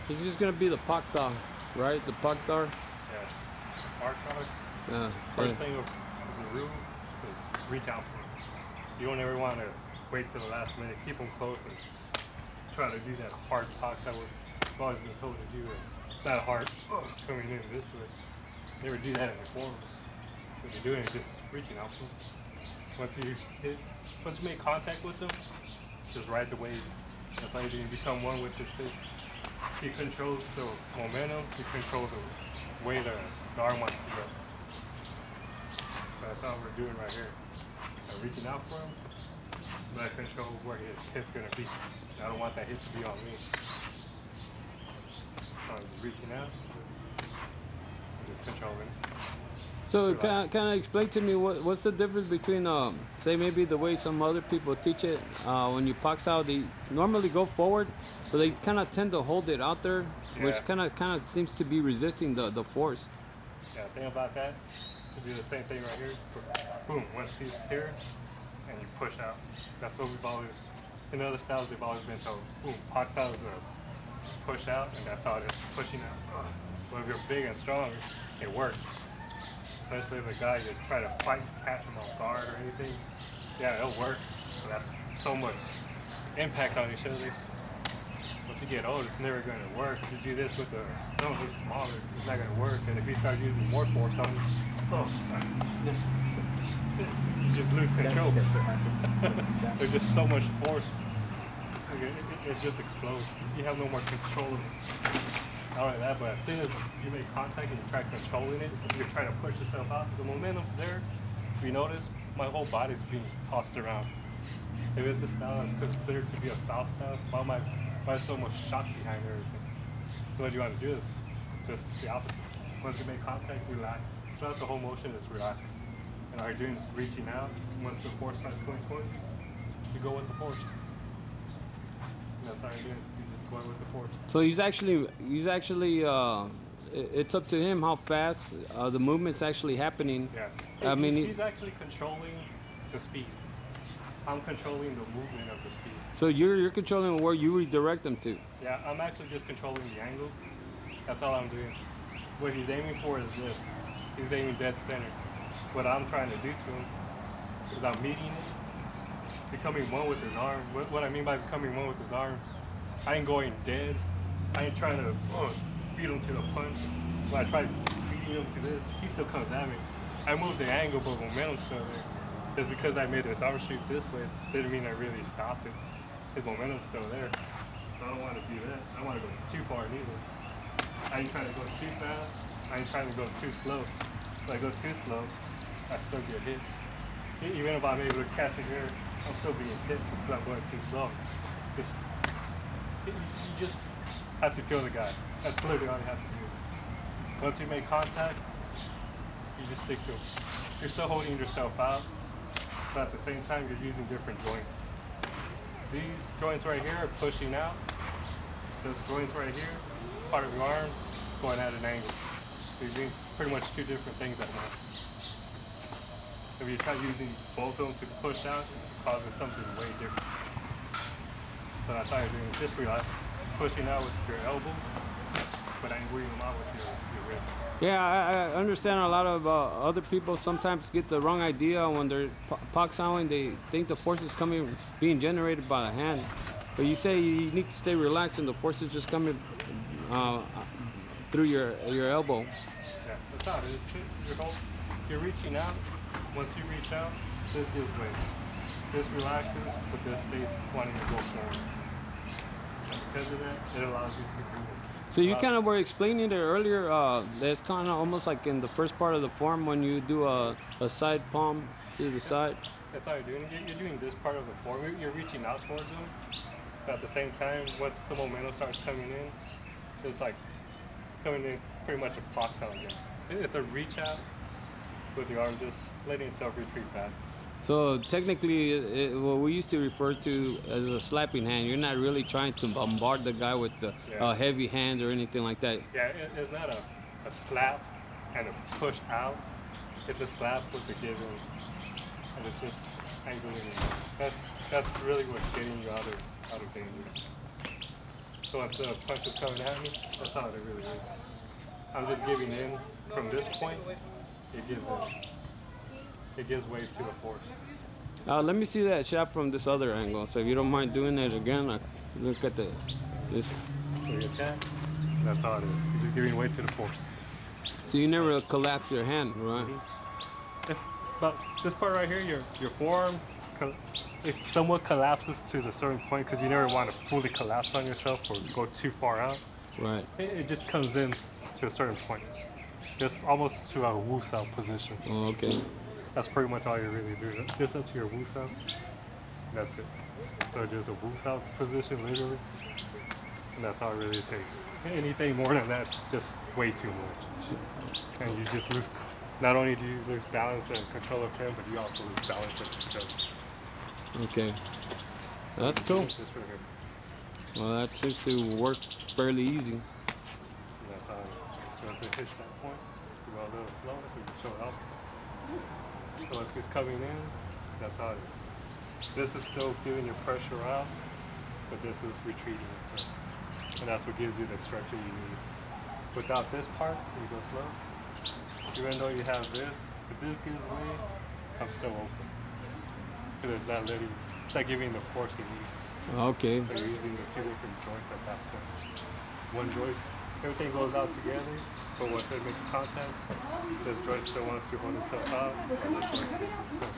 This is gonna be the pak-sau, right? The pak-sau. Yeah. Pak-sau. Yeah. First thing of the rule is reach out for them. You don't ever want to wait till the last minute. Keep them close and try to do that hard pak-sau we've always been told to do. It's not hard coming in this way. Never do that in the forms. What you're doing is just reaching out for them. Once you make contact with them, just ride the wave. That's how you do. You become one with his fist. He controls the momentum. He controls the way the arm wants to go. That's all we're doing right here. Reaching out for him, but I control where his hit's gonna be. I don't want that hit to be on me. So I'm just reaching out, just controlling. So kind of explain to me what's the difference between say maybe the way some other people teach it when you pak-sau, they normally go forward, but they kind of tend to hold it out there, which kind of seems to be resisting the force. Yeah, the thing about that, you do the same thing right here. Boom, once he's here, and you push out. That's what we've always, in other styles, they've always been told. Boom, pak-sau is a push out, and that's all it is, pushing out. But if you're big and strong, it works. Especially if a guy you try to fight, catch him off guard or anything, yeah, it'll work. So that's so much impact on each other. Once you get old, it's never going to work. If you do this with someone who's smaller, it's not going to work. And if you start using more force on them, you just lose control. There's just so much force. It just explodes. You have no more control of it. Not only that, but as soon as you make contact and you try controlling it, you're trying to push yourself out, the momentum's there. If you notice, my whole body's being tossed around. If it's a style that's considered to be a soft style, why so much shock behind everything? So what you want to do is just the opposite. Once you make contact, relax. Throughout the whole motion is relaxed. And all you're doing is reaching out. Once the force starts going towards you, you go with the force. And that's how you're doing. You're just going with the force. So he's actually it's up to him how fast the movement's actually happening. Yeah. I mean, he's actually controlling the speed. I'm controlling the movement of the speed. So you're controlling where you redirect them to. Yeah, I'm actually just controlling the angle. That's all I'm doing. What he's aiming for is this. He's aiming dead center. What I'm trying to do to him is I'm meeting it, becoming one with his arm. What I mean by becoming one with his arm, I ain't going dead. I ain't trying to beat him to the punch. When I try beating him to this, he still comes at me. I moved the angle, but momentum's still there. Just because I made his arm shoot this way didn't mean I really stopped it. His momentum's still there. So I don't want to do that. I don't want to go too far neither. I ain't trying to go too fast. I ain't trying to go too slow. If I go too slow, I still get hit. Even if I'm able to catch it here, I'm still being hit because I'm going too slow. You just have to feel the guy. That's literally all you have to do. Once you make contact, you just stick to him. You're still holding yourself out, but at the same time, you're using different joints. These joints right here are pushing out. Those joints right here, part of your arm, going at an angle. So you're doing pretty much two different things at once. If you try using both of them to push out, it causes something way different. So that's how you're doing it. Just relax. Pushing out with your elbow, but angling them out with your wrist. Yeah, I understand a lot of other people sometimes get the wrong idea when they're pak-sauing. They think the force is being generated by the hand. But you say you need to stay relaxed and the force is just coming through your elbow. Yeah, that's how it is. You're reaching out. Once you reach out, this gives way. This relaxes, but this stays wanting to go forward. And because of that, it allows you to do it. So you kind of were explaining it earlier. There's kind of almost like in the first part of the form when you do a side palm to the side. That's how you're doing it. You're doing this part of the form. You're reaching out towards them. But at the same time, once the momentum starts coming in, it's coming in pretty much a pak-sau again. It's a reach out with your arm just letting itself retreat back. So technically, what we used to refer to as a slapping hand, you're not really trying to bombard the guy with the heavy hand or anything like that. Yeah, it's not a slap and a push out. It's a slap with the give in. And it's just angling. That's really what's getting you out of danger. So instead of punches coming at me, that's how it really is. I'm just giving in from this point. It gives in. It gives way to the force. Let me see that shot from this other angle. So if you don't mind doing it again, look at this. So you attack. That's how it is. You're just giving way to the force. So you never collapse your hand, right? But this part right here, your forearm, it somewhat collapses to the certain point because you never want to fully collapse on yourself or go too far out. Right. It just comes in to a certain point, just almost to a wusao position. Oh, okay. That's pretty much all you really do. Just up to your wusao. That's it. So just a wusao position, literally, and that's all it really takes. Anything more than that's just way too much, and you just lose. Not only do you lose balance and control of him, but you also lose balance of yourself. Okay. That's cool. Just for him. Well, that seems to work fairly easy. And that's how once it hits that point, you go a little slower so you can show it off. So once he's coming in, that's how it is. This is still giving your pressure out, but this is retreating itself. And that's what gives you the structure you need. Without this part, when you go slow, even though you have this, if this gives way, I'm still open. Because it's not letting, it's not giving the force it needs. Okay. So you're using the two different joints at that point. One joint, everything goes out together, but once it makes contact, this joint still wants to hold itself out, and this joint gives itself.